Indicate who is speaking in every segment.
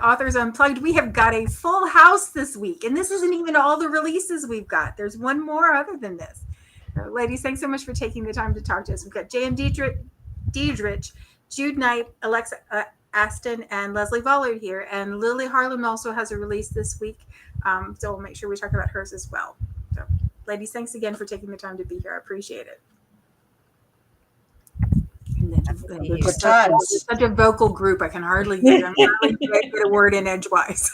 Speaker 1: Authors Unplugged. We have got a full house this week, and this isn't even all the releases we've got. There's one more other than this. Ladies, thanks so much for taking the time to talk to us. We've got J.M. Deidrich, Jude Knight, Alexa Aston, and Leslie Vollard here. And Lily Harlan also has a release this week, so we'll make sure we talk about hers as well. So, ladies, thanks again for taking the time to be here. I appreciate it. Such a vocal group. I can hardly get a word in edgewise.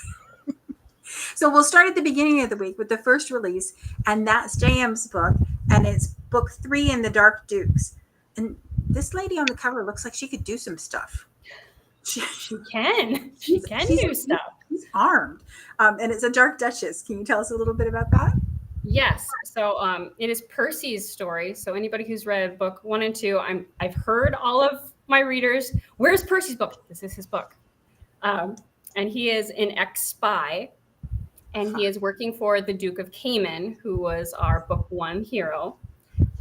Speaker 1: So we'll start at the beginning of the week with the first release, and that's JM's book, and it's book 3 in the Dark Dukes. And this lady on the cover looks like she could do some stuff.
Speaker 2: She can do stuff.
Speaker 1: She's armed, and it's a Dark Duchess. Can you tell us a little bit about that?
Speaker 2: Yes. So it is Percy's story. So anybody who's read book 1 and 2, I've heard all of my readers. Where's Percy's book? This is his book. And he is an ex-spy, and he is working for the Duke of Cayman, who was our book 1 hero.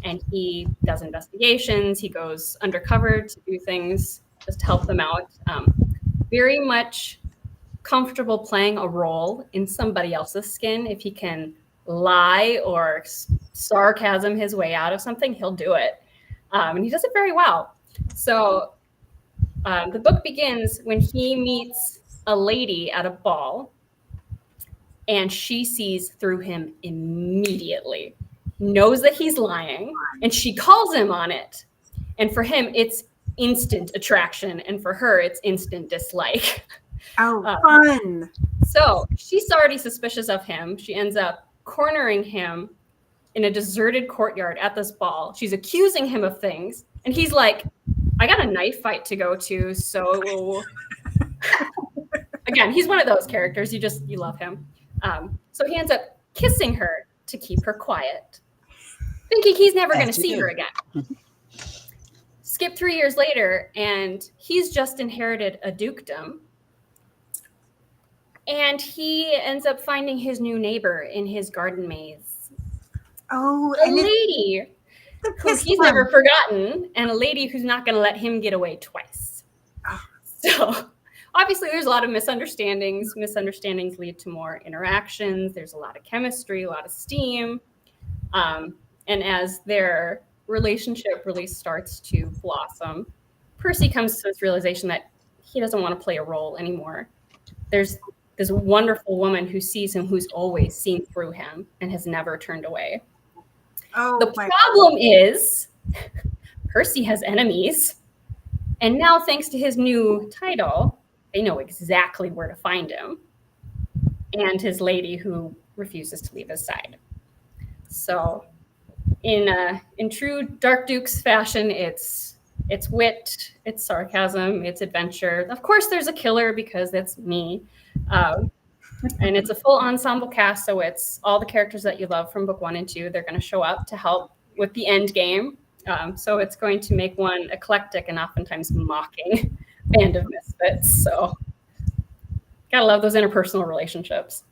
Speaker 2: And he does investigations. He goes undercover to do things just to help them out. Very much comfortable playing a role in somebody else's skin. If he can lie or sarcasm his way out of something, he'll do it. And he does it very well. So the book begins when he meets a lady at a ball, and she sees through him immediately, knows that he's lying, and she calls him on it. And for him, it's instant attraction, and for her, it's instant dislike.
Speaker 1: Oh, fun.
Speaker 2: So she's already suspicious of him. She ends up cornering him in a deserted courtyard at this ball. She's accusing him of things, and he's like, I got a knife fight to go to, so again, he's one of those characters, you love him. So he ends up kissing her to keep her quiet, thinking he's never going to see her again. Skip 3 years later, and he's just inherited a dukedom. And he ends up finding his new neighbor in his garden maze.
Speaker 1: Oh,
Speaker 2: a lady who he's never forgotten, and a lady who's not going to let him get away twice. Oh. So obviously there's a lot of misunderstandings. Misunderstandings lead to more interactions. There's a lot of chemistry, a lot of steam. And as their relationship really starts to blossom, Percy comes to this realization that he doesn't want to play a role anymore. There's this wonderful woman who sees him, who's always seen through him and has never turned away.
Speaker 1: Oh,
Speaker 2: the problem is Percy has enemies. And now, thanks to his new title, they know exactly where to find him, and his lady who refuses to leave his side. So in true Dark Dukes fashion, it's wit, it's sarcasm, it's adventure. Of course, there's a killer because that's me. And it's a full ensemble cast, so it's all the characters that you love from book 1 and 2. They're going to show up to help with the end game. So it's going to make one eclectic and oftentimes mocking band of misfits. So gotta love those interpersonal relationships.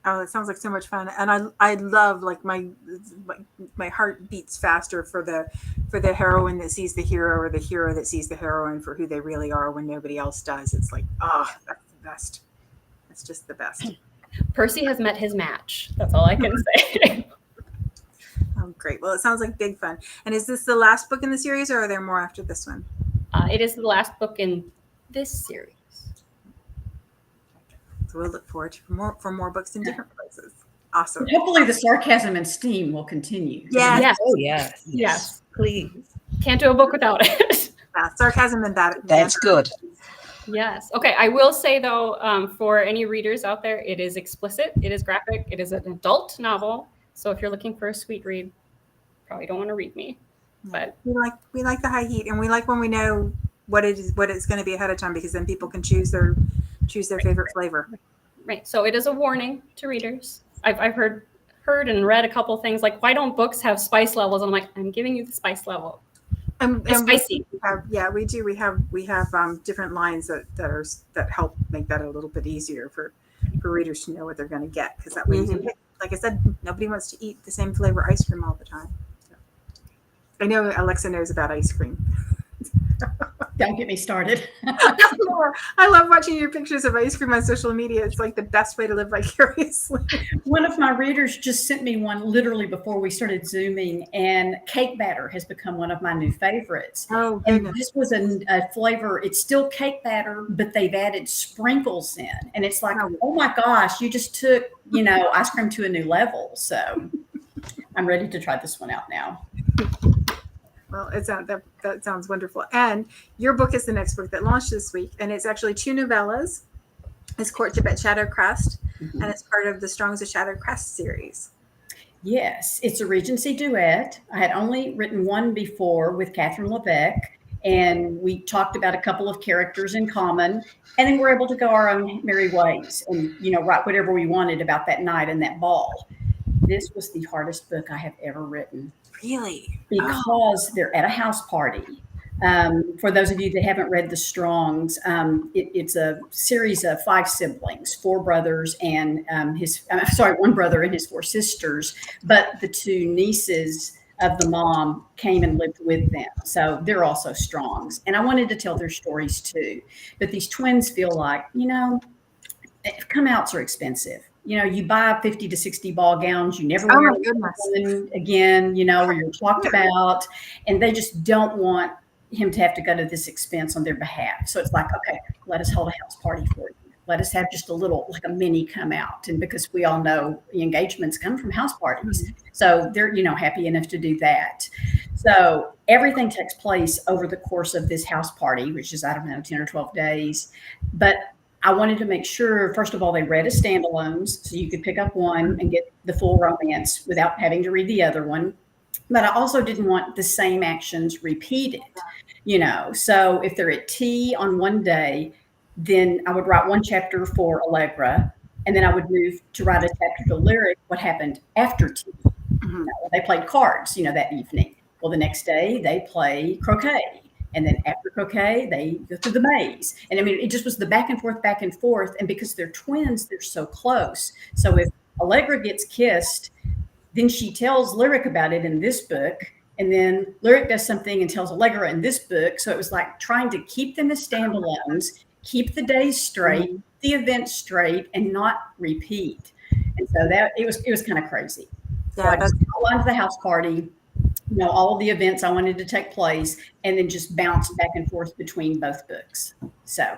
Speaker 1: Oh, it sounds like so much fun, and I love, like, my heart beats faster for the heroine that sees the hero, or the hero that sees the heroine for who they really are when nobody else does. It's like, that's the best. It's just the best.
Speaker 2: Percy has met his match. That's all I can say.
Speaker 1: Oh, great. Well, it sounds like big fun. And is this the last book in the series, or are there more after this one?
Speaker 2: It is the last book in this series.
Speaker 1: So we'll look forward to more books in different places. Awesome.
Speaker 3: Hopefully the sarcasm and steam will continue.
Speaker 1: Yeah.
Speaker 2: Yes.
Speaker 4: Oh, yes. Please.
Speaker 2: Can't do a book without it.
Speaker 1: Yeah, sarcasm and that.
Speaker 4: That's good.
Speaker 2: Yes. Okay. I will say, though, for any readers out there, it is explicit. It is graphic. It is an adult novel. So if you're looking for a sweet read, probably don't want to read me. But
Speaker 1: we like the high heat, and we like when we know what it's going to be ahead of time, because then people can choose their favorite flavor.
Speaker 2: Right. So it is a warning to readers. I've heard and read a couple things like, why don't books have spice levels? And I'm like, I'm giving you the spice level.
Speaker 1: And
Speaker 2: spicy.
Speaker 1: We do. We have different lines that help make that a little bit easier for readers to know what they're going to get, because that way you can pick. Like I said, nobody wants to eat the same flavor ice cream all the time. So. I know Alexa knows about ice cream.
Speaker 3: Don't get me started.
Speaker 1: I love watching your pictures of ice cream on social media. It's like the best way to live vicariously.
Speaker 3: One of my readers just sent me one literally before we started Zooming, and cake batter has become one of my new favorites.
Speaker 1: Oh,
Speaker 3: And
Speaker 1: goodness.
Speaker 3: this was a flavor. It's still cake batter, but they've added sprinkles in. And it's like, oh my gosh, you just took, ice cream to a new level. So I'm ready to try this one out now.
Speaker 1: Well, that sounds wonderful. And your book is the next book that launched this week, and it's actually 2 novellas. It's Courtship at Shadowcrest, and it's part of the Strongs of Shadowcrest series.
Speaker 3: Yes, it's a Regency duet. I had only written one before with Catherine Levesque, and we talked about a couple of characters in common, and then we're able to go our own merry ways and, write whatever we wanted about that night and that ball. This was the hardest book I have ever written.
Speaker 1: Really?
Speaker 3: Because they're at a house party. For those of you that haven't read The Strongs, it's a series of 5 siblings, 4 brothers and 1 brother and his 4 sisters. But the 2 nieces of the mom came and lived with them. So they're also Strongs. And I wanted to tell their stories too. But these twins feel like, come outs are expensive. You buy 50 to 60 ball gowns, you never wear them again, or you're talked about, and they just don't want him to have to go to this expense on their behalf. So it's like, okay, let us hold a house party for you. Let us have just a little, like a mini come out. And because we all know the engagements come from house parties. So they're, happy enough to do that. So everything takes place over the course of this house party, which is, 10 or 12 days. But I wanted to make sure, first of all, they read as standalones, so you could pick up one and get the full romance without having to read the other one. But I also didn't want the same actions repeated, So if they're at tea on one day, then I would write one chapter for Allegra, and then I would move to write a chapter to Lyric, what happened after tea. They played cards, that evening. Well, the next day they play croquet. And then after croquet, they go through the maze. And it just was the back and forth. And because they're twins, they're so close. So if Allegra gets kissed, then she tells Lyric about it in this book. And then Lyric does something and tells Allegra in this book. So it was like trying to keep them as standalones, keep the days straight, the events straight, and not repeat. And so it was kind of crazy. So I just got to the house party. All of the events I wanted to take place, and then just bounced back and forth between both books. So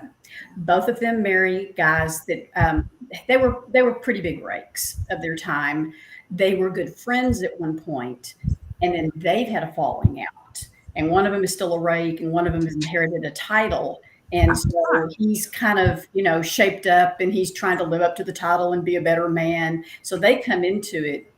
Speaker 3: both of them marry guys that they were pretty big rakes of their time. They were good friends at one point, and then they've had a falling out. And one of them is still a rake, and one of them has inherited a title. And so he's kind of, shaped up, and he's trying to live up to the title and be a better man. So they come into it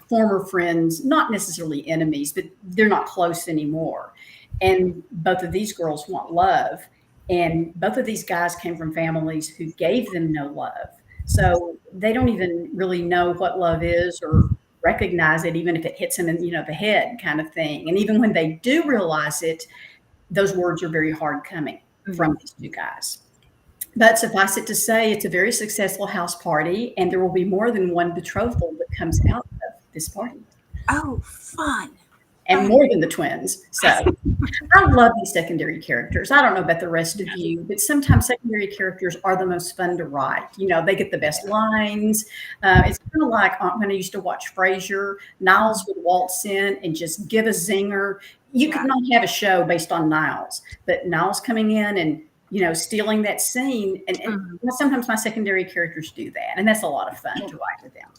Speaker 3: former friends, not necessarily enemies, but they're not close anymore. And both of these girls want love. And both of these guys came from families who gave them no love. So they don't even really know what love is or recognize it, even if it hits them in, the head kind of thing. And even when they do realize it, those words are very hard coming from these 2 guys. But suffice it to say, it's a very successful house party, and there will be more than one betrothal that comes out of this party.
Speaker 1: Oh, fun.
Speaker 3: And more than the twins. So I love these secondary characters. I don't know about the rest of you, but sometimes secondary characters are the most fun to write. They get the best lines. It's kind of like when I used to watch Frasier, Niles would waltz in and just give a zinger. You could not have a show based on Niles, but Niles coming in and stealing that scene. And sometimes my secondary characters do that. And that's a lot of fun to write with them.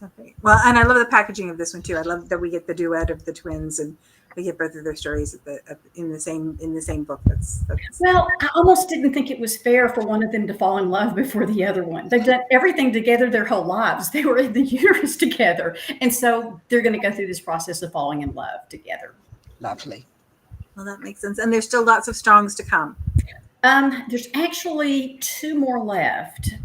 Speaker 1: Okay. Well, and I love the packaging of this one too. I love that we get the duet of the twins, and we get both of their stories in the same book. That's
Speaker 3: Well, I almost didn't think it was fair for one of them to fall in love before the other one. They've done everything together their whole lives. They were in the uterus together, and so they're going to go through this process of falling in love together.
Speaker 4: Lovely.
Speaker 1: Well, that makes sense. And there's still lots of Strongs to come.
Speaker 3: There's actually 2 more left.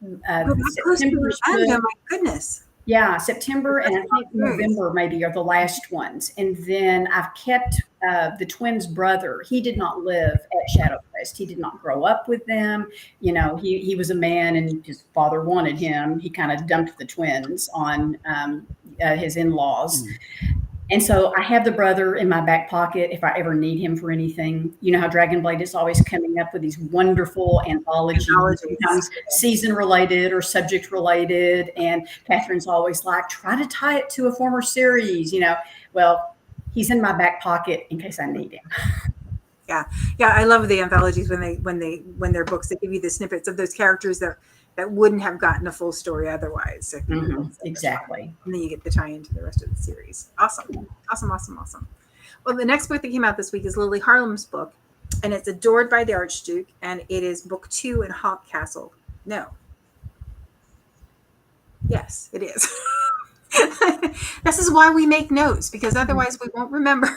Speaker 1: September, oh my goodness.
Speaker 3: Yeah, September and I think November maybe are the last ones. And then I've kept the twins' brother. He did not live at Shadowcrest. He did not grow up with them. He was a man and his father wanted him. He kind of dumped the twins on his in-laws. And so I have the brother in my back pocket if I ever need him for anything. You know how Dragonblade is always coming up with these wonderful anthologies, sometimes season related or subject related. And Catherine's always like, try to tie it to a former series, you know. Well, he's in my back pocket in case I need him.
Speaker 1: Yeah, I love the anthologies when they're books that give you the snippets of those characters that wouldn't have gotten a full story otherwise. So
Speaker 3: exactly.
Speaker 1: And then you get the tie into the rest of the series. Awesome. Well, the next book that came out this week is Lily Harlem's book, and it's Adored by the Archduke, and it is book 2 in Hawk Castle. No. Yes, it is. This is why we make notes, because otherwise we won't remember.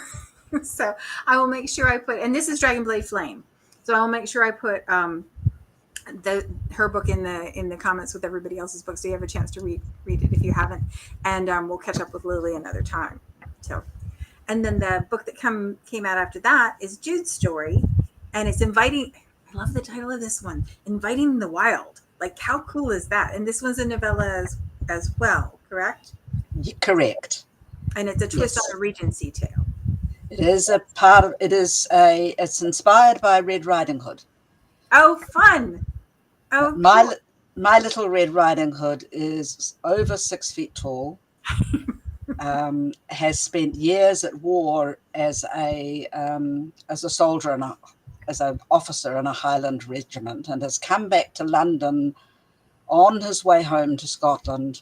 Speaker 1: So I will make sure I put, and this is Dragonblade Flame. So I will make sure I put her book in the comments with everybody else's book, so you have a chance to read it if you haven't. And we'll catch up with Lily another time. So, and then the book that came out after that is Jude's story, and it's inviting. I love the title of this one, Inviting the Wild. Like, how cool is that? And this one's a novella as well, correct?
Speaker 5: Correct.
Speaker 1: And it's a twist on a Regency tale.
Speaker 5: It is a part of. It's inspired by Red Riding Hood.
Speaker 1: Oh, fun! Oh,
Speaker 5: my little Red Riding Hood is over 6 feet tall. Has spent years at war as a soldier and as an officer in a Highland regiment, and has come back to London on his way home to Scotland.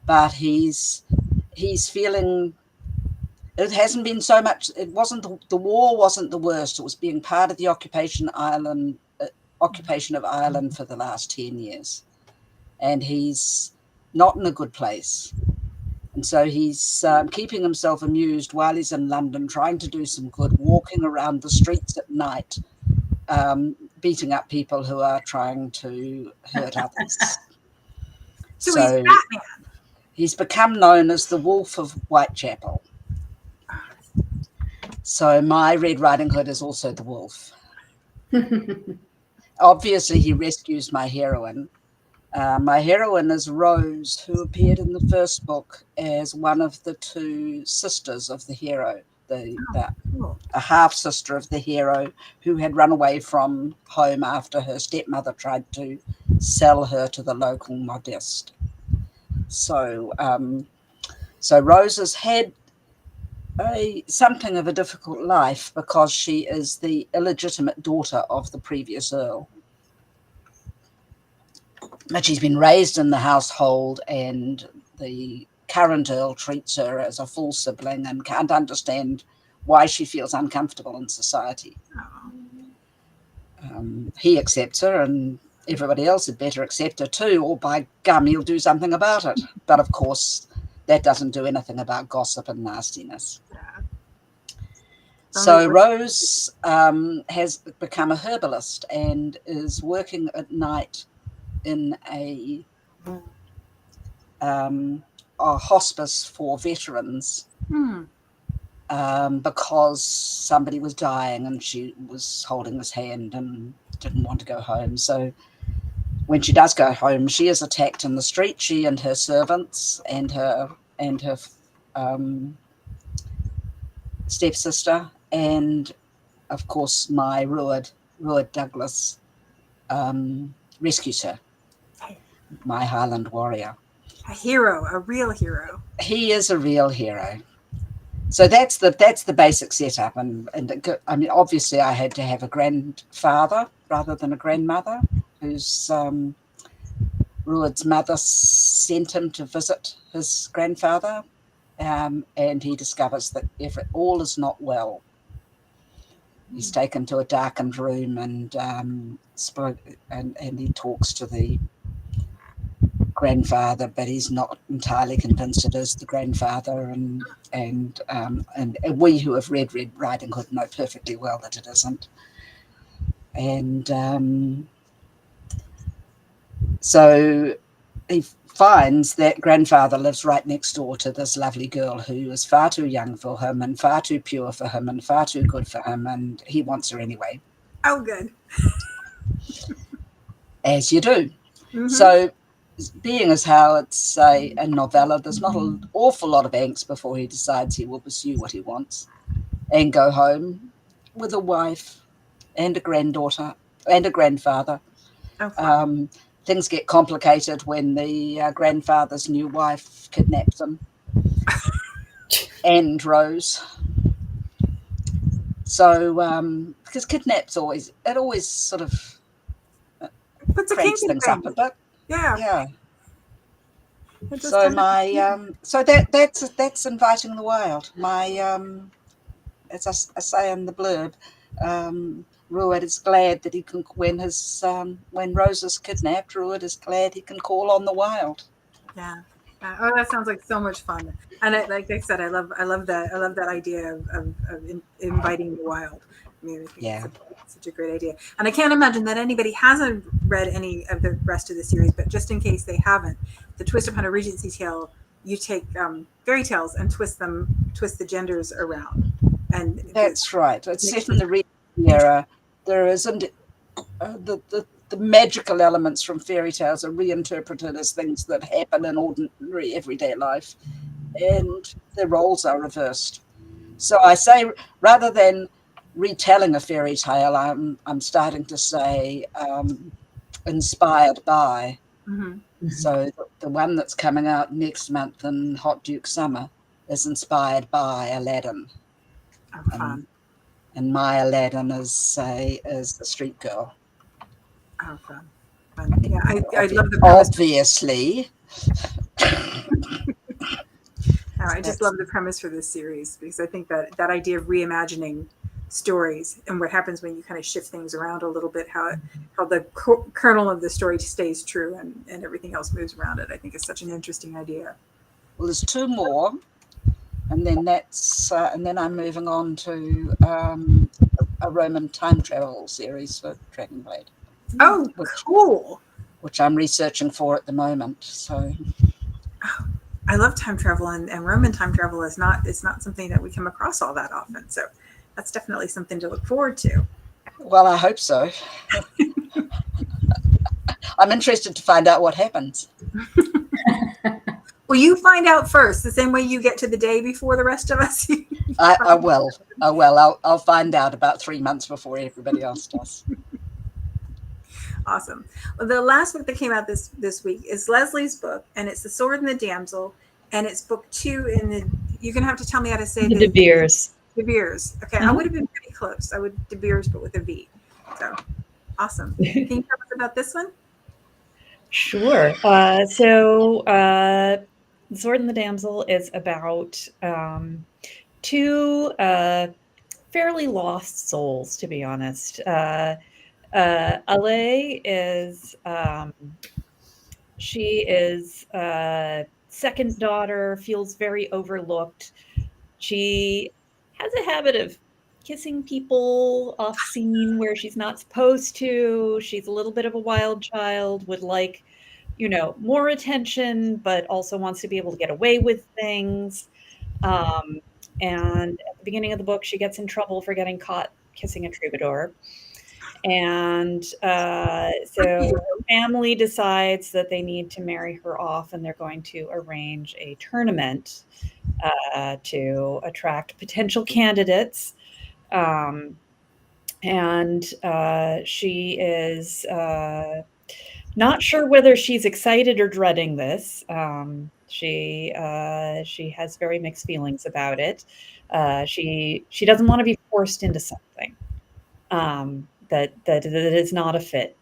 Speaker 5: But he's feeling. It hasn't been so much. It wasn't the war wasn't the worst. It was being part of the occupation of Ireland for the last 10 years, and he's not in a good place. And so he's keeping himself amused while he's in London, trying to do some good, walking around the streets at night, beating up people who are trying to hurt others.
Speaker 1: So he's Batman.
Speaker 5: He's become known as the Wolf of Whitechapel. So my Red Riding Hood is also the wolf. Obviously, he rescues my heroine. My heroine is Rose, who appeared in the first book as one of the 2 sisters of the hero, a half sister of the hero who had run away from home after her stepmother tried to sell her to the local modiste. So Rose has had something of a difficult life because she is the illegitimate daughter of the previous earl. But she's been raised in the household, and the current earl treats her as a full sibling and can't understand why she feels uncomfortable in society. He accepts her, and everybody else had better accept her too, or by gum, he'll do something about it. But of course, that doesn't do anything about gossip and nastiness. So Rose has become a herbalist and is working at night in a hospice for veterans because somebody was dying and she was holding his hand and didn't want to go home. So when she does go home, she is attacked in the street, she and her servants and her stepsister, and of course my Ruard Douglas rescues her, my Highland warrior.
Speaker 1: A hero, a real hero.
Speaker 5: He is a real hero. So that's the basic setup, and I mean, obviously I had to have a grandfather rather than a grandmother, whose Ruard's mother sent him to visit his grandfather, and he discovers that all is not well. He's taken to a darkened room and he talks to the grandfather, but he's not entirely convinced it is the grandfather, and we who have read Red Riding Hood know perfectly well that it isn't. And so he finds that grandfather lives right next door to this lovely girl who is far too young for him and far too pure for him and far too good for him, and he wants her anyway.
Speaker 1: Oh, good.
Speaker 5: As you do.
Speaker 1: Mm-hmm.
Speaker 5: being as how it's a novella, there's not an awful lot of angst before he decides he will pursue what he wants and go home with a wife and a granddaughter and a grandfather.
Speaker 1: Oh,
Speaker 5: Things get complicated when the grandfather's new wife kidnaps him and Rose. So, because kidnaps always sort of
Speaker 1: puts a
Speaker 5: cranks
Speaker 1: kink in
Speaker 5: things up a
Speaker 1: things.
Speaker 5: bit.
Speaker 1: Yeah.
Speaker 5: Yeah.
Speaker 1: It just
Speaker 5: So
Speaker 1: doesn't-
Speaker 5: so that's Inviting the Wild. As I say in the blurb, Ruud is glad that he can when Rose is kidnapped. Ruud is glad he can call on the wild.
Speaker 1: Yeah. Oh, that sounds like so much fun. And like I said, I love that idea of inviting the wild. I mean, I think
Speaker 5: Yeah.
Speaker 1: it's such a great idea. And I can't imagine that anybody hasn't read any of the rest of the series, but just in case they haven't, the Twist Upon a Regency Tale, you take fairy tales and twist the genders around. And
Speaker 5: That's right. It's set in the Regency era. There isn't the magical elements from fairy tales are reinterpreted as things that happen in ordinary everyday life, and the roles are reversed. So I say, rather than retelling a fairy tale, I'm starting to say inspired by.
Speaker 1: Mm-hmm.
Speaker 5: So the one that's coming out next month in Hot Duke Summer is inspired by Aladdin.
Speaker 1: Oh, fun.
Speaker 5: And my Aladdin is a street girl.
Speaker 1: Oh, fun. Yeah, I love the premise.
Speaker 5: Obviously.
Speaker 1: I just love the premise for this series because I think that idea of reimagining stories and what happens when you kind of shift things around a little bit, how the kernel of the story stays true and everything else moves around it, I think is such an interesting idea.
Speaker 5: Well, there's two more, and then and then I'm moving on to a Roman time travel series for Dragonblade.
Speaker 1: Oh, cool!
Speaker 5: Which I'm researching for at the moment. So
Speaker 1: I love time travel, and Roman time travel is not something that we come across all that often. So that's definitely something to look forward to.
Speaker 5: Well, I hope so. I'm interested to find out what happens.
Speaker 1: Well, you find out first, the same way you get to the day before the rest of us.
Speaker 5: I will. I'll find out about 3 months before everybody else does.
Speaker 1: Awesome. Well, the last book that came out this week is Leslie's book, and it's The Sword and the Damsel, and it's book 2 in the. You're gonna have to tell me how to say
Speaker 4: The De Beers.
Speaker 1: De Beers. Okay, I would have been pretty close. I would De Beers, but with a V. So awesome. Can you tell us about this one?
Speaker 4: Sure. So The Sword and the Damsel is about two fairly lost souls, to be honest. Ale is she is second daughter, feels very overlooked. She has a habit of kissing people off scene where she's not supposed to. She's a little bit of a wild child, would like, more attention, but also wants to be able to get away with things. And at the beginning of the book, she gets in trouble for getting caught kissing a troubadour. And so her family decides that they need to marry her off, and they're going to arrange a tournament to attract potential candidates. And she is not sure whether she's excited or dreading this. She has very mixed feelings about it. She doesn't want to be forced into something that is not a fit.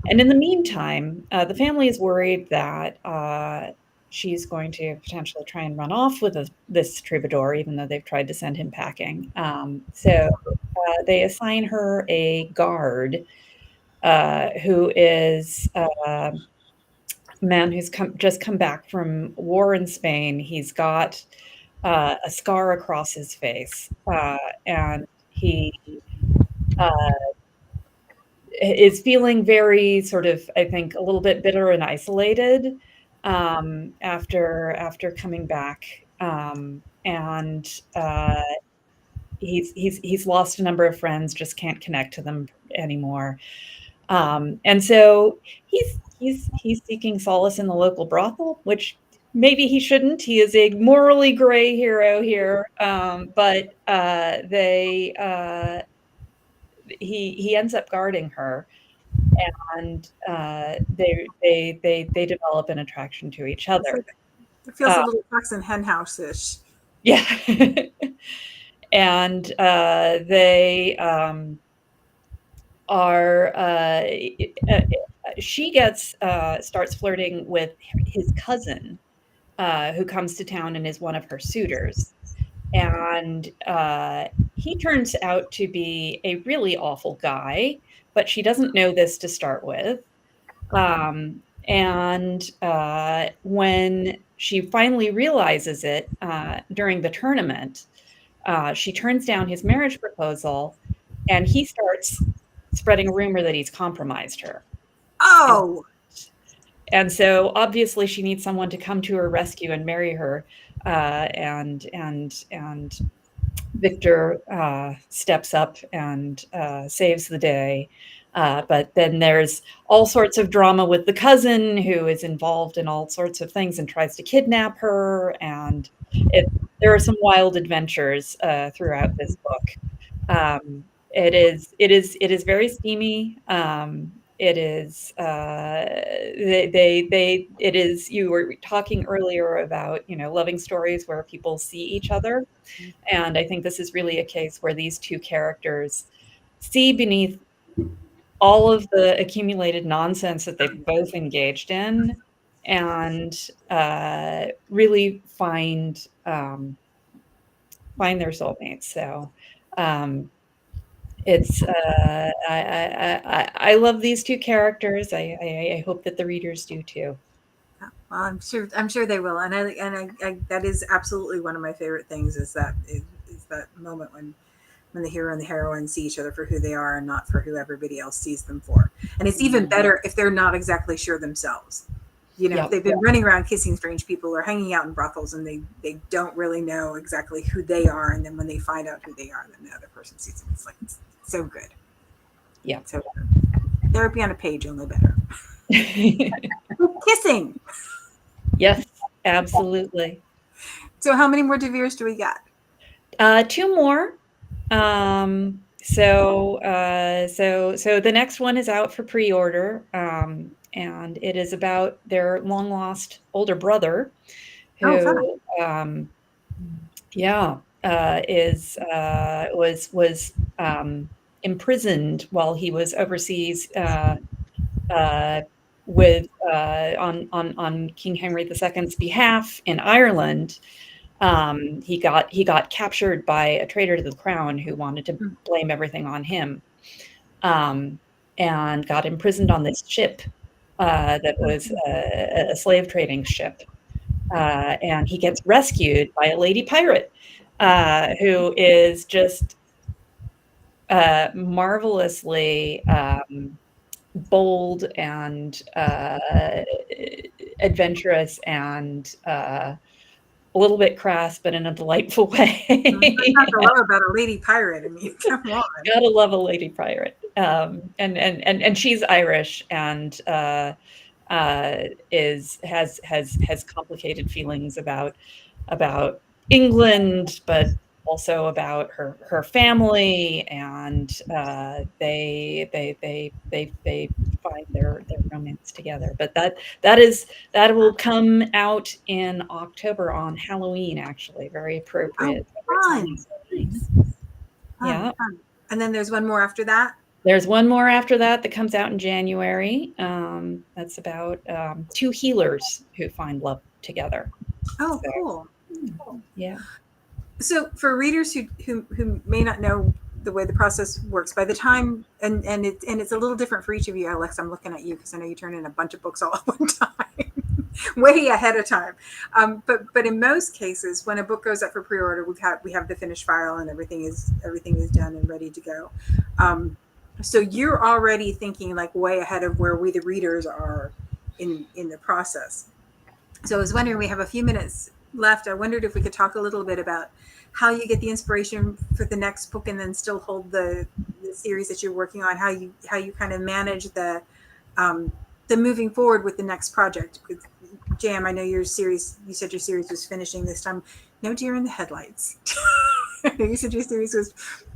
Speaker 4: And in the meantime, the family is worried that she's going to potentially try and run off with this troubadour, even though they've tried to send him packing. So they assign her a guard who is a man who's just come back from war in Spain. He's got a scar across his face, and he is feeling very sort of, I think, a little bit bitter and isolated after coming back, and he's lost a number of friends, just can't connect to them anymore, and so he's seeking solace in the local brothel, which maybe he shouldn't. He is a morally gray hero here, but he ends up guarding her, and they develop an attraction to each other.
Speaker 1: It feels a little Fox and Hen House-ish.
Speaker 4: Yeah. And they she starts flirting with his cousin, who comes to town and is one of her suitors. And he turns out to be a really awful guy, but she doesn't know this to start with. And when she finally realizes it during the tournament, she turns down his marriage proposal, and he starts spreading a rumor that he's compromised her.
Speaker 1: Oh!
Speaker 4: And so obviously she needs someone to come to her rescue and marry her. And Victor steps up and saves the day. But then there's all sorts of drama with the cousin, who is involved in all sorts of things and tries to kidnap her. And there are some wild adventures throughout this book. It is very steamy. It is it is, you were talking earlier about, loving stories where people see each other. And I think this is really a case where these two characters see beneath all of the accumulated nonsense that they've both engaged in, and really find their soulmates. So it's I love these two characters. I hope that the readers do too.
Speaker 1: Well, I'm sure they will, and I that is absolutely one of my favorite things, is that moment when the hero and the heroine see each other for who they are and not for who everybody else sees them for. And it's even better if they're not exactly sure themselves. If they've been running around kissing strange people or hanging out in brothels, and they don't really know exactly who they are, and then when they find out who they are, then the other person sees them. It's so good.
Speaker 4: Yeah.
Speaker 1: So therapy on a page, only better. Kissing.
Speaker 4: Yes, absolutely.
Speaker 1: So how many more DeVeres do we got?
Speaker 4: 2 more. So the next one is out for pre-order, and it is about their long lost older brother, who was imprisoned while he was overseas with on King Henry II's behalf in Ireland. He got captured by a traitor to the crown who wanted to blame everything on him, and got imprisoned on this ship that was a slave trading ship. And he gets rescued by a lady pirate who is just marvelously bold and adventurous, and a little bit crass, but in a delightful way.
Speaker 1: That's not to love about a lady pirate. I mean, come on.
Speaker 4: Gotta love a lady pirate. And she's Irish, and has complicated feelings about England, but also about her family, and they find their romance together. But that will come out in October on Halloween, actually. Very appropriate.
Speaker 1: Fun.
Speaker 4: Yeah.
Speaker 1: Fun. And then there's one more after that?
Speaker 4: There's one more after that comes out in January. That's about 2 healers who find love together.
Speaker 1: Oh, so,
Speaker 4: cool. Yeah.
Speaker 1: So for readers who may not know the way the process works, by the time and it's a little different for each of you, Alex. I'm looking at you because I know you turn in a bunch of books all at one time, way ahead of time. But in most cases, when a book goes up for pre-order, we have the finished file and everything is done and ready to go. So you're already thinking like way ahead of where we the readers are in the process. So I was wondering, we have a few minutes left. I wondered if we could talk a little bit about how you get the inspiration for the next book and then still hold the series that you're working on, how you kind of manage the the moving forward with the next project. With Jam, I know you said your series was finishing this time. No deer in the headlights. You said your series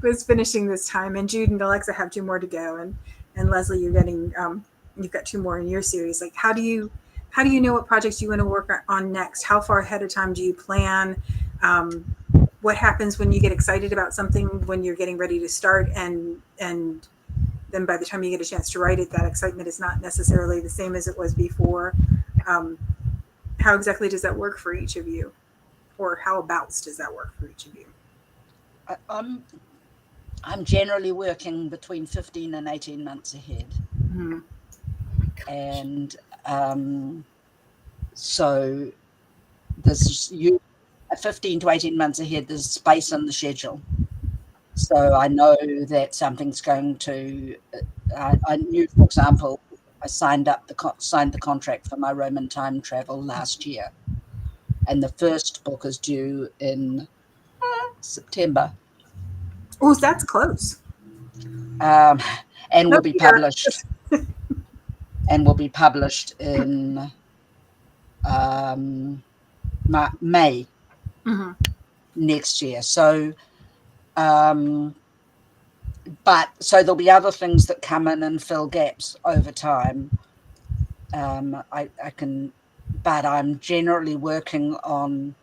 Speaker 1: was finishing this time, and Jude and Alexa have 2 more to go, and Leslie, you're getting you've got 2 more in your series. Like, how do you know what projects you want to work on next? How far ahead of time do you plan? What happens when you get excited about something when you're getting ready to start, and then by the time you get a chance to write it, that excitement is not necessarily the same as it was before. How exactly does that work for each of you, or how abouts does that work for each of you?
Speaker 5: I'm generally working between 15 and 18 months ahead.
Speaker 1: Mm-hmm.
Speaker 5: And so there's 15 to 18 months ahead, there's space in the schedule. So I know that something's going to, I knew, for example, I signed the contract for my Roman time travel last year. And the first book is due in September.
Speaker 1: Oh, that's close.
Speaker 5: And will be published. And will be published in May next year. So, so there'll be other things that come in and fill gaps over time. But I'm generally working on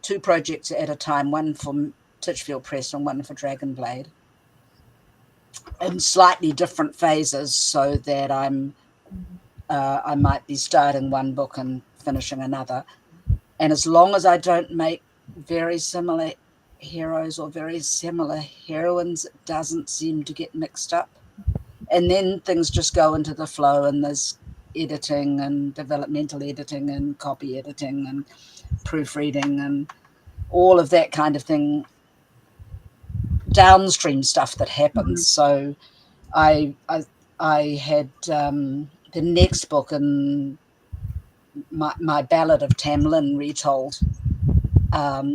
Speaker 5: 2 projects at a time, one for Titchfield Press and one for Dragonblade, in slightly different phases, so that I might be starting one book and finishing another. And as long as I don't make very similar heroes or very similar heroines, it doesn't seem to get mixed up. And then things just go into the flow, and there's editing and developmental editing and copy editing and proofreading and all of that kind of thing, downstream stuff that happens. So I had the next book in my Ballad of Tamlin retold,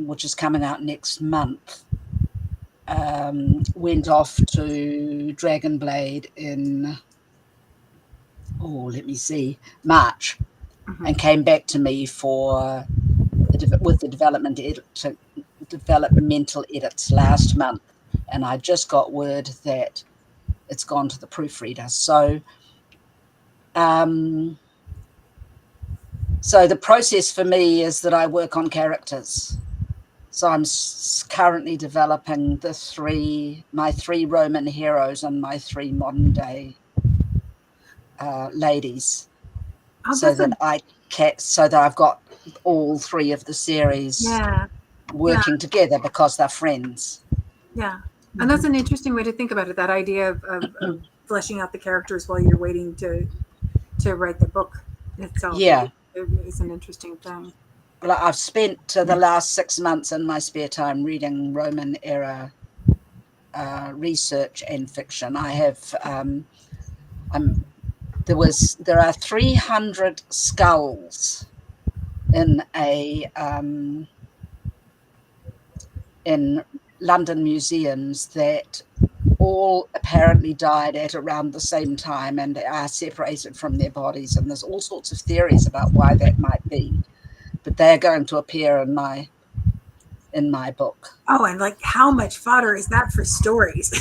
Speaker 5: which is coming out next month, went off to Dragonblade in March, and came back to me with the developmental edits last month, and I just got word that it's gone to the proofreader. So so the process for me is that I work on characters. So I'm currently developing my 3 Roman heroes and my 3 modern day ladies, so that I've got all 3 of the series working together, because they're friends.
Speaker 1: Yeah, and that's an interesting way to think about it. That idea of fleshing out the characters while you're waiting to write the book itself.
Speaker 5: Yeah,
Speaker 1: it's an interesting thing.
Speaker 5: Well, I've spent the last 6 months in my spare time reading Roman era research and fiction. I have there are 300 skulls in London museums that all apparently died at around the same time and are separated from their bodies, and there's all sorts of theories about why that might be, but they're going to appear in my book.
Speaker 1: Oh, and like, how much fodder is that for stories?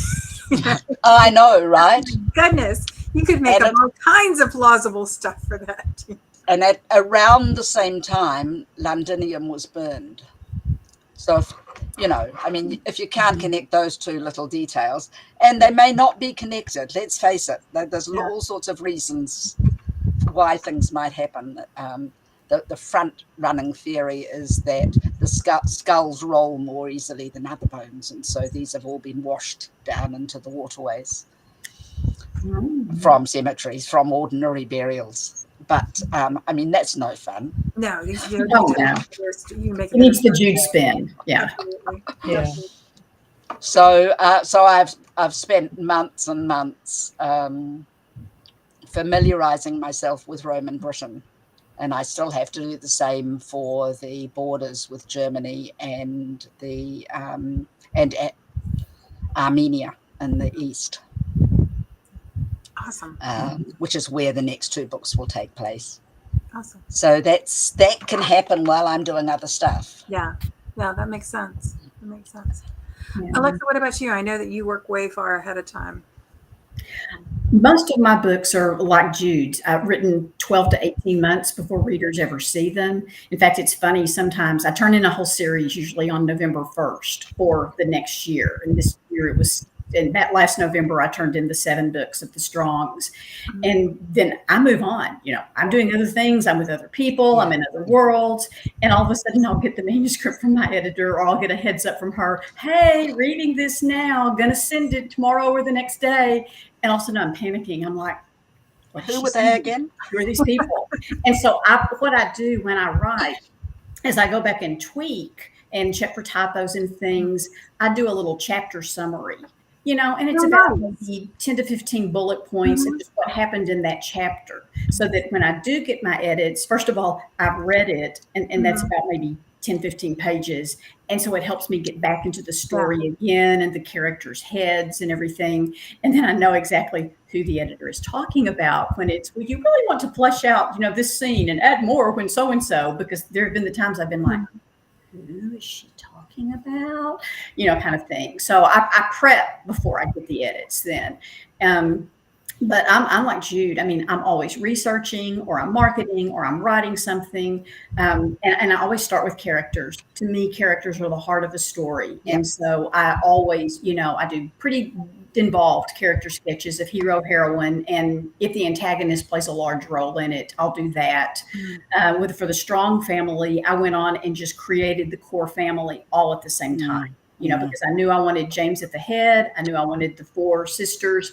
Speaker 5: I know, right?
Speaker 1: Goodness, you could make up all kinds of plausible stuff for that.
Speaker 5: And at around the same time, Londinium was burned. So if you can't connect those 2 little details, and they may not be connected, let's face it, there's all sorts of reasons why things might happen. The front-running theory is that the skulls roll more easily than other bones, and so these have all been washed down into the waterways from cemeteries, from ordinary burials. But that's no fun.
Speaker 1: No, you make
Speaker 3: it needs the Jude spin. Yeah.
Speaker 5: So I've spent months and months familiarizing myself with Roman Britain, and I still have to do the same for the borders with Germany and the and Armenia in the east.
Speaker 1: Awesome.
Speaker 5: which is where the next 2 books will take place.
Speaker 1: Awesome.
Speaker 5: So that can happen while I'm doing other stuff.
Speaker 1: Yeah. Yeah, that makes sense. That makes sense.
Speaker 3: Yeah.
Speaker 1: Alexa, what about you? I know that you work way far ahead of time.
Speaker 3: Most of my books are like Jude's. I've written 12 to 18 months before readers ever see them. In fact, it's funny. Sometimes I turn in a whole series, usually on November 1st for the next year. And this year it was, and that last November, I turned in the 7 books of the Strongs. And then I move on. I'm doing other things. I'm with other people. I'm in other worlds. And all of a sudden I'll get the manuscript from my editor, or I'll get a heads up from her. Hey, reading this now, going to send it tomorrow or the next day. And all of a sudden I'm panicking. I'm like,
Speaker 5: who were they again?
Speaker 3: Who are these people? And so what I do when I write is I go back and tweak and check for typos and things. I do a little chapter summary, and it's about maybe 10 to 15 bullet points of just what happened in that chapter. So that when I do get my edits, first of all, I've read it, and that's about maybe 10, 15 pages. And so it helps me get back into the story again and the characters' heads and everything. And then I know exactly who the editor is talking about when it's, well, you really want to flesh out, this scene and add more when so-and-so, because there have been the times I've been like, who is she talking about? Kind of thing. So I prep before I get the edits then. But I'm like Jude. I mean, I'm always researching, or I'm marketing, or I'm writing something. And I always start with characters. To me, characters are the heart of a story. Yep. And so I always, I do pretty involved character sketches of hero, heroine. And if the antagonist plays a large role in it, I'll do that. For the Strong family, I went on and just created the core family all at the same time, because I knew I wanted James at the head. I knew I wanted the 4 sisters.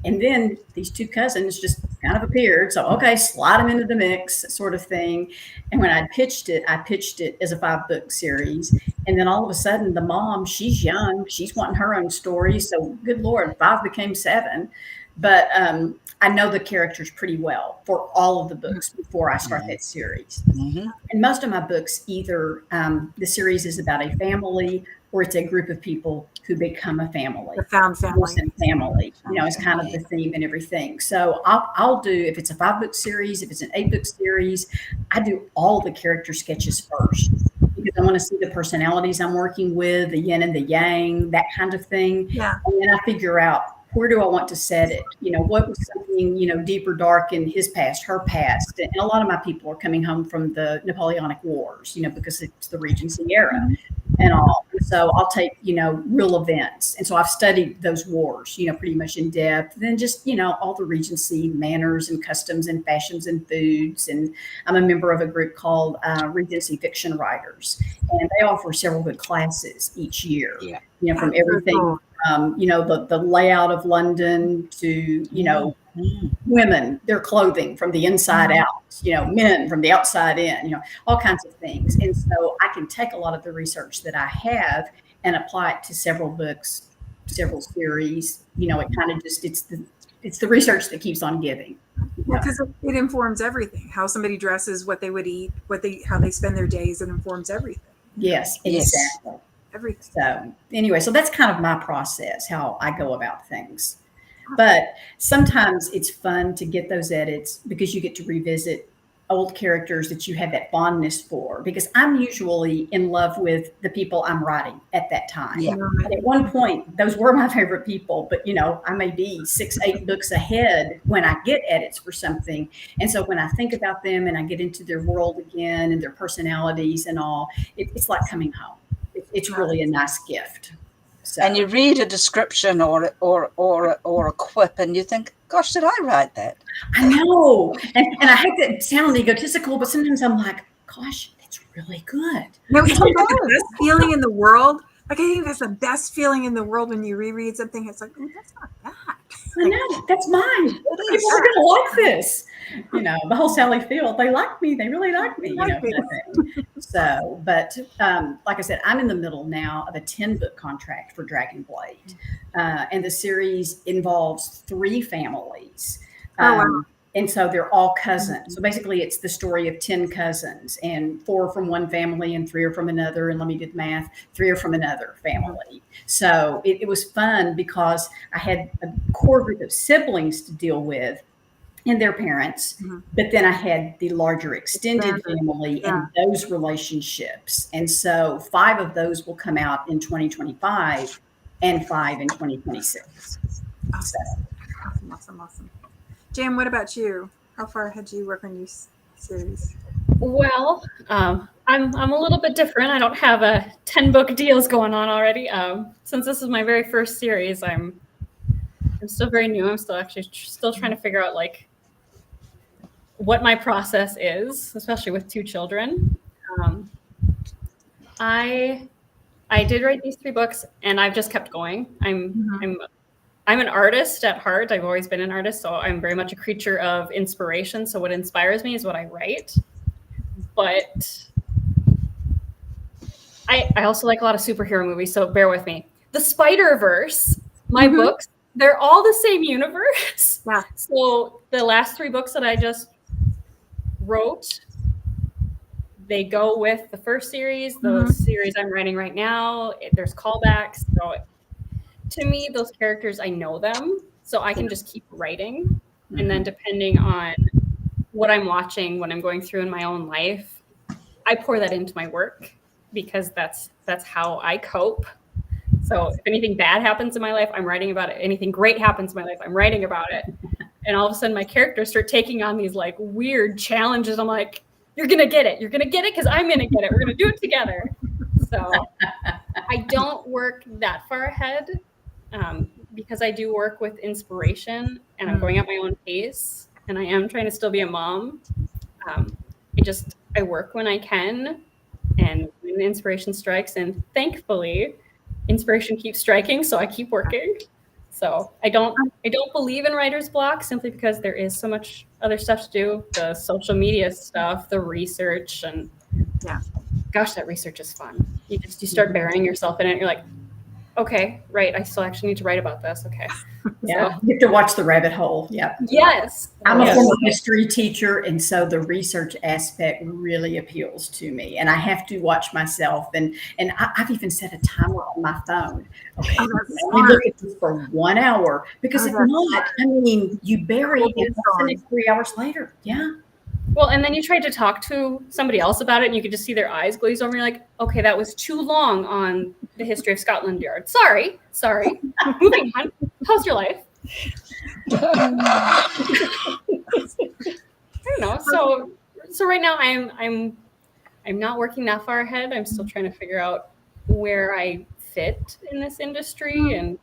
Speaker 3: And then these 2 cousins just kind of appeared. So, okay, slide them into the mix, sort of thing. And when I pitched it as a 5-book series. And then all of a sudden, the mom, she's young, she's wanting her own story. So, good Lord, 5 became 7. But I know the characters pretty well for all of the books before I start that series. And most of my books, either the series is about a family, or it's a group of people who become a family.
Speaker 1: The found family.
Speaker 3: Family, it's kind of the theme and everything. So I'll do, if it's a 5-book series, if it's an 8-book series, I do all the character sketches first, because I want to see the personalities I'm working with, the yin and the yang, that kind of thing. Yeah. And then I figure out, where do I want to set it? What was something, deep or dark in his past, her past? And a lot of my people are coming home from the Napoleonic Wars, because it's the Regency era and all. So I'll take, real events. And so I've studied those wars, pretty much in depth. And then just, all the Regency manners and customs and fashions and foods. And I'm a member of a group called Regency Fiction Writers. And they offer several good classes each year, from everything. The layout of London to, women, their clothing from the inside out, men from the outside in, all kinds of things. And so I can take a lot of the research that I have and apply it to several books, several series. It kind of just, it's the research that keeps on giving.
Speaker 1: Because it informs everything. How somebody dresses, what they would eat, how they spend their days, it informs everything.
Speaker 3: Yes, exactly.
Speaker 1: Everything.
Speaker 3: So anyway, so that's kind of my process, how I go about things. But sometimes it's fun to get those edits because you get to revisit old characters that you have that fondness for, because I'm usually in love with the people I'm writing at that time. Yeah. And at one point, those were my favorite people, but I may be 6, 8 books ahead when I get edits for something. And so when I think about them and I get into their world again and their personalities and all, it's like coming home. It's really a nice gift. So.
Speaker 5: And you read a description or a quip, and you think, "Gosh, did I write that?"
Speaker 3: I know, and I hate to sound egotistical, but sometimes I'm like, "Gosh, that's really good."
Speaker 1: No, it's like the best feeling in the world. Like, I think that's the best feeling in the world when you reread something. It's like, oh, that's not bad.
Speaker 3: I know, that's mine. People are going to like this. The whole Sally Field, they like me. They really like me. Kind of thing. So, but like I said, I'm in the middle now of a 10-book contract for Dragonblade. And the series involves 3 families.
Speaker 1: Oh, wow.
Speaker 3: And so they're all cousins. So basically, it's the story of 10 cousins, and 4 from one family and 3 are from another. And let me do the math, 3 are from another family. So it was fun because I had a core group of siblings to deal with and their parents, but then I had the larger extended family and those relationships. And so 5 of those will come out in 2025 and 5 in 2026.
Speaker 1: Awesome. Jan, what about you? How far ahead do you work on your series?
Speaker 2: Well, I'm a little bit different. I don't have a 10-book deals going on already. Since this is my very first series, I'm still very new. I'm still trying to figure out like what my process is, especially with 2 children. I did write these 3 books, and I've just kept going. I'm an artist at heart. I've always been an artist, so I'm very much a creature of inspiration. So what inspires me is what I write. But I also like a lot of superhero movies, so bear with me. The Spider-Verse, my books, they're all the same universe.
Speaker 1: Yeah.
Speaker 2: So the last 3 books that I just wrote, they go with the first series, the series I'm writing right now. There's callbacks. So to me, those characters, I know them, so I can just keep writing. And then depending on what I'm watching, what I'm going through in my own life, I pour that into my work because that's how I cope. So if anything bad happens in my life, I'm writing about it. Anything great happens in my life, I'm writing about it. And all of a sudden my characters start taking on these like weird challenges. I'm like, you're going to get it. You're going to get it because I'm going to get it. We're going to do it together. So I don't work that far ahead. Because I do work with inspiration and I'm going at my own pace and I am trying to still be a mom. I work when I can and when the inspiration strikes, and thankfully inspiration keeps striking. So I keep working. So I don't believe in writer's block simply because there is so much other stuff to do, the social media stuff, the research, and gosh, that research is fun. You start burying yourself in it. You're like, okay, right. I still actually need to write about this. Okay.
Speaker 3: Yeah. So, you have to watch the rabbit hole. Yeah.
Speaker 2: Yes.
Speaker 3: I'm a former history teacher, and so the research aspect really appeals to me. And I have to watch myself. And I've even set a timer on my phone. Okay. We look at this for 1 hour because if not, I mean, you bury it and the next 3 hours later. Yeah.
Speaker 2: Well, and then you tried to talk to somebody else about it, and you could just see their eyes glaze over. You're like, okay, that was too long on the history of Scotland Yard. Sorry. Moving on. How's your life? I don't know. So right now I'm not working that far ahead. I'm still trying to figure out where I fit in this industry, and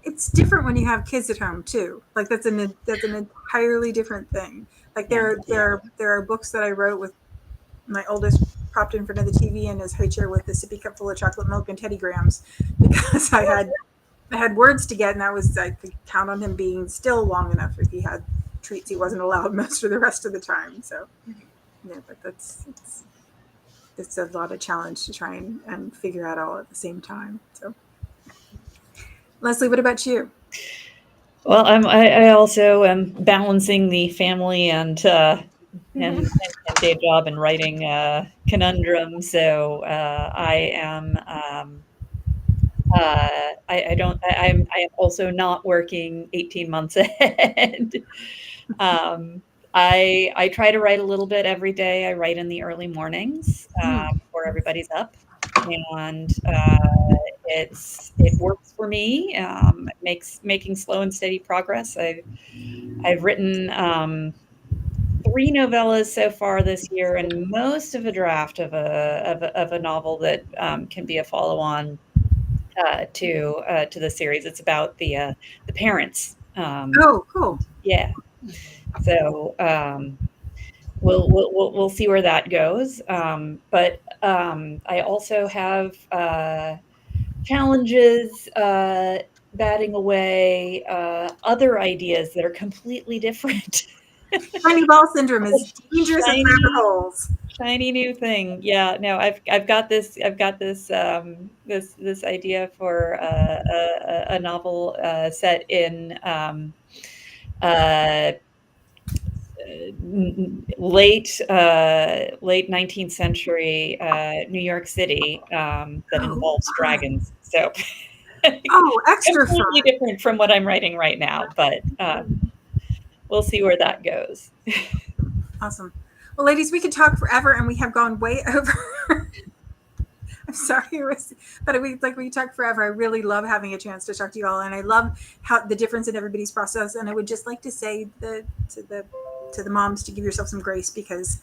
Speaker 1: it's different when you have kids at home too. Like that's an entirely different thing. Like there are books that I wrote with my oldest propped in front of the TV in his high chair with a sippy cup full of chocolate milk and Teddy Grahams because I had words to get, and I could count on him being still long enough if he had treats he wasn't allowed most of the rest of the time. So but it's a lot of challenge to try and figure out all at the same time. So Leslie, what about you?
Speaker 4: Well, I also am balancing the family and day job and writing conundrum. So I am I am also not working 18 months ahead. I try to write a little bit every day. I write in the early mornings before everybody's up, and it works for me. Making slow and steady progress. I've written 3 novellas so far this year, and most of a draft of a novel that can be a follow-on to the series. It's about the parents.
Speaker 1: Oh, cool.
Speaker 4: Yeah. So we'll see where that goes. But I also have challenges batting away other ideas that are completely different.
Speaker 1: Tiny ball syndrome is dangerous as rabbit holes.
Speaker 4: Shiny new thing. Yeah, no, I've got this this idea for a novel set in late 19th century New York City that involves dragons. So
Speaker 1: Oh, extra fun.
Speaker 4: completely different from what I'm writing right now, but we'll see where that goes.
Speaker 1: Awesome. Well, ladies, we could talk forever, and we have gone way over. I'm sorry, but we talk forever. I really love having a chance to talk to you all, and I love how the difference in everybody's process. And I would just like to say to the moms to give yourself some grace, because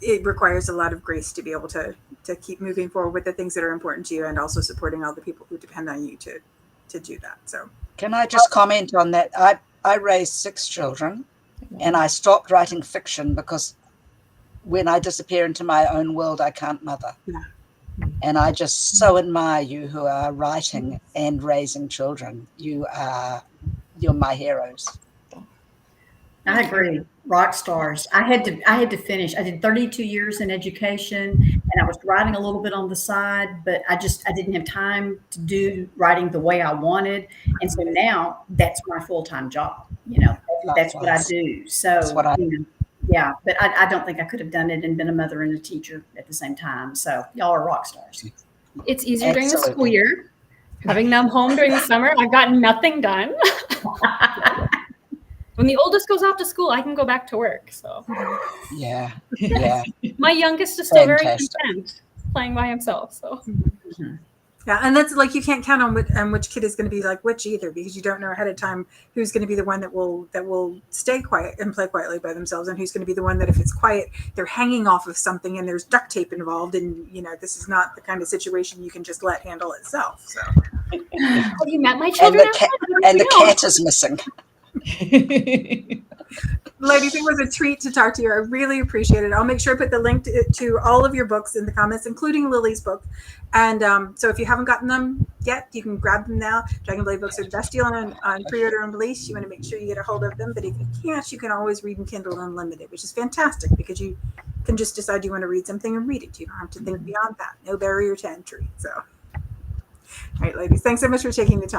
Speaker 1: it requires a lot of grace to be able to keep moving forward with the things that are important to you, and also supporting all the people who depend on you to do that. So,
Speaker 5: can I just comment on that? I raised 6 children, and I stopped writing fiction because when I disappear into my own world, I can't mother.
Speaker 1: Yeah.
Speaker 5: And I just so admire you who are writing and raising children. You're my heroes.
Speaker 3: I agree. Rock stars. I had to finish. I did 32 years in education, and I was writing a little bit on the side, but I didn't have time to do writing the way I wanted. And so now that's my full-time job. That's what I do. So
Speaker 5: That's what I
Speaker 3: yeah, but I don't think I could have done it and been a mother and a teacher at the same time. So y'all are rock stars.
Speaker 2: It's easier during the school
Speaker 5: Absolutely.
Speaker 2: year. Having them home during the summer, I've gotten nothing done. When the oldest goes off to school, I can go back to work. So
Speaker 5: yeah.
Speaker 2: my youngest is still very
Speaker 5: Fantastic.
Speaker 2: content playing by himself. So
Speaker 1: yeah, and that's like, you can't count on which kid is going to be like which either, because you don't know ahead of time who's going to be the one that will stay quiet and play quietly by themselves, and who's going to be the one that, if it's quiet, they're hanging off of something and there's duct tape involved, and this is not the kind of situation you can just let handle itself. So,
Speaker 2: have you met my
Speaker 5: And
Speaker 2: children?
Speaker 5: the cat is missing.
Speaker 1: ladies, it was a treat to talk to you. I really appreciate it. I'll make sure I put the link to all of your books in the comments, including Lily's book. And so if you haven't gotten them yet, you can grab them now. Dragonblade books are the best deal on pre-order and release. You want to make sure you get a hold of them. But if you can't, you can always read in Kindle Unlimited, which is fantastic, because you can just decide you want to read something and read it. You don't have to think beyond that. No barrier to entry. So, all right, ladies, thanks so much for taking the time.